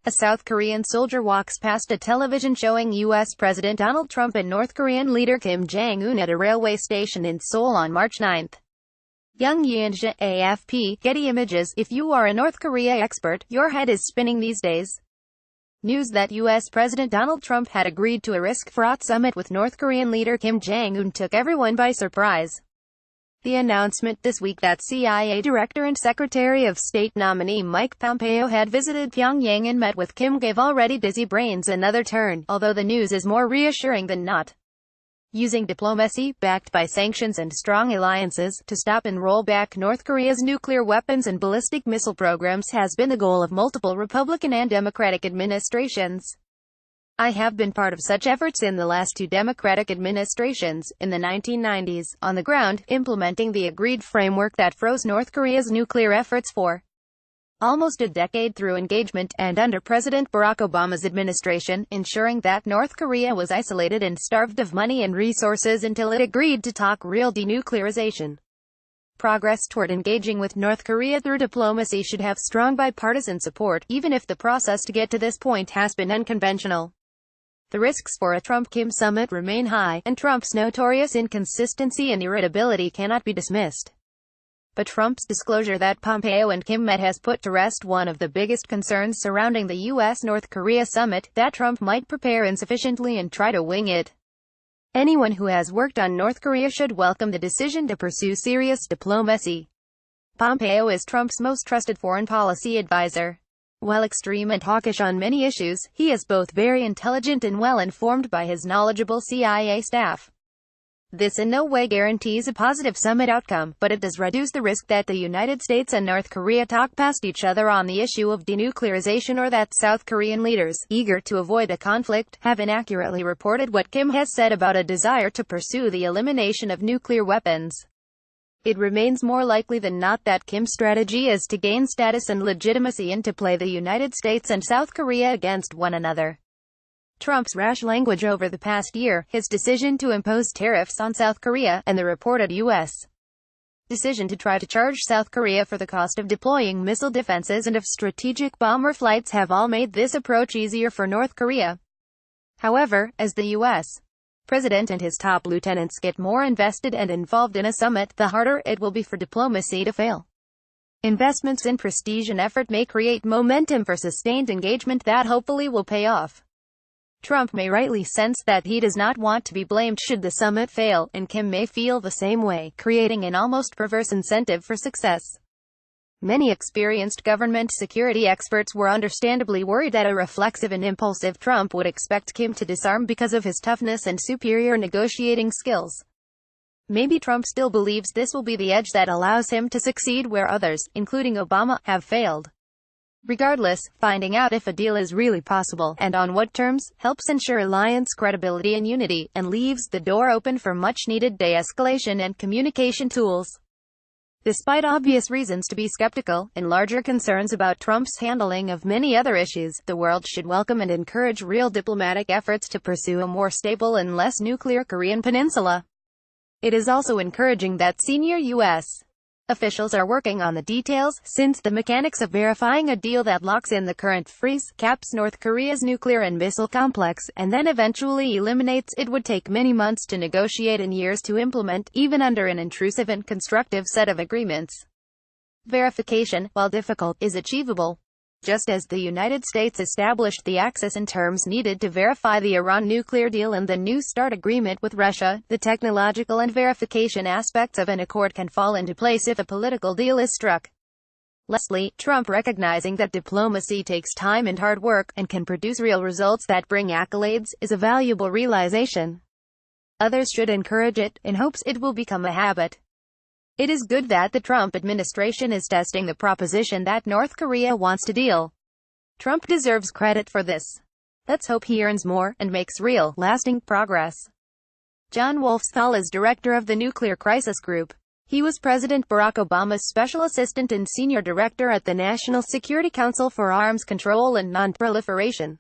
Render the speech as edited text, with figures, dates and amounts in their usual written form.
A South Korean soldier walks past a television showing U.S. President Donald Trump and North Korean leader Kim Jong Un at a railway station in Seoul on March 9. Jung Yeon-je, AFP, Getty Images. If you are a North Korea expert, your head is spinning these days. News that U.S. President Donald Trump had agreed to a risk-fraught summit with North Korean leader Kim Jong Un took everyone by surprise. The announcement this week that CIA Director and Secretary of State nominee Mike Pompeo had visited Pyongyang and met with Kim gave already busy brains another turn, although the news is more reassuring than not. Using diplomacy, backed by sanctions and strong alliances, to stop and roll back North Korea's nuclear weapons and ballistic missile programs has been the goal of multiple Republican and Democratic administrations. I have been part of such efforts in the last two Democratic administrations, in the 1990s, on the ground, implementing the agreed framework that froze North Korea's nuclear efforts for almost a decade through engagement, and under President Barack Obama's administration, ensuring that North Korea was isolated and starved of money and resources until it agreed to talk real denuclearization. Progress toward engaging with North Korea through diplomacy should have strong bipartisan support, even if the process to get to this point has been unconventional. The risks for a Trump-Kim summit remain high, and Trump's notorious inconsistency and irritability cannot be dismissed. But Trump's disclosure that Pompeo and Kim met has put to rest one of the biggest concerns surrounding the U.S.-North Korea summit, that Trump might prepare insufficiently and try to wing it. Anyone who has worked on North Korea should welcome the decision to pursue serious diplomacy. Pompeo is Trump's most trusted foreign policy advisor. While extreme and hawkish on many issues, he is both very intelligent and well-informed by his knowledgeable CIA staff. This in no way guarantees a positive summit outcome, but it does reduce the risk that the United States and North Korea talk past each other on the issue of denuclearization, or that South Korean leaders, eager to avoid a conflict, have inaccurately reported what Kim has said about a desire to pursue the elimination of nuclear weapons. It remains more likely than not that Kim's strategy is to gain status and legitimacy and to play the United States and South Korea against one another. Trump's rash language over the past year, his decision to impose tariffs on South Korea, and the reported U.S. decision to try to charge South Korea for the cost of deploying missile defenses and of strategic bomber flights have all made this approach easier for North Korea. However, as the U.S. President and his top lieutenants get more invested and involved in a summit, the harder it will be for diplomacy to fail. Investments in prestige and effort may create momentum for sustained engagement that hopefully will pay off. Trump may rightly sense that he does not want to be blamed should the summit fail, and Kim may feel the same way, creating an almost perverse incentive for success. Many experienced government security experts were understandably worried that a reflexive and impulsive Trump would expect Kim to disarm because of his toughness and superior negotiating skills. Maybe Trump still believes this will be the edge that allows him to succeed where others, including Obama, have failed. Regardless, finding out if a deal is really possible, and on what terms, helps ensure alliance credibility and unity, and leaves the door open for much-needed de-escalation and communication tools. Despite obvious reasons to be skeptical, and larger concerns about Trump's handling of many other issues, the world should welcome and encourage real diplomatic efforts to pursue a more stable and less nuclear Korean peninsula. It is also encouraging that senior U.S. officials are working on the details, since the mechanics of verifying a deal that locks in the current freeze, caps North Korea's nuclear and missile complex, and then eventually eliminates it would take many months to negotiate and years to implement, even under an intrusive and constructive set of agreements. Verification, while difficult, is achievable. Just as the United States established the access and terms needed to verify the Iran nuclear deal and the New START agreement with Russia, the technological and verification aspects of an accord can fall into place if a political deal is struck. Lastly, Trump recognizing that diplomacy takes time and hard work, and can produce real results that bring accolades, is a valuable realization. Others should encourage it, in hopes it will become a habit. It is good that the Trump administration is testing the proposition that North Korea wants to deal. Trump deserves credit for this. Let's hope he earns more, and makes real, lasting progress. John Wolfsthal is director of the Nuclear Crisis Group. He was President Barack Obama's special assistant and senior director at the National Security Council for Arms Control and Non-Proliferation.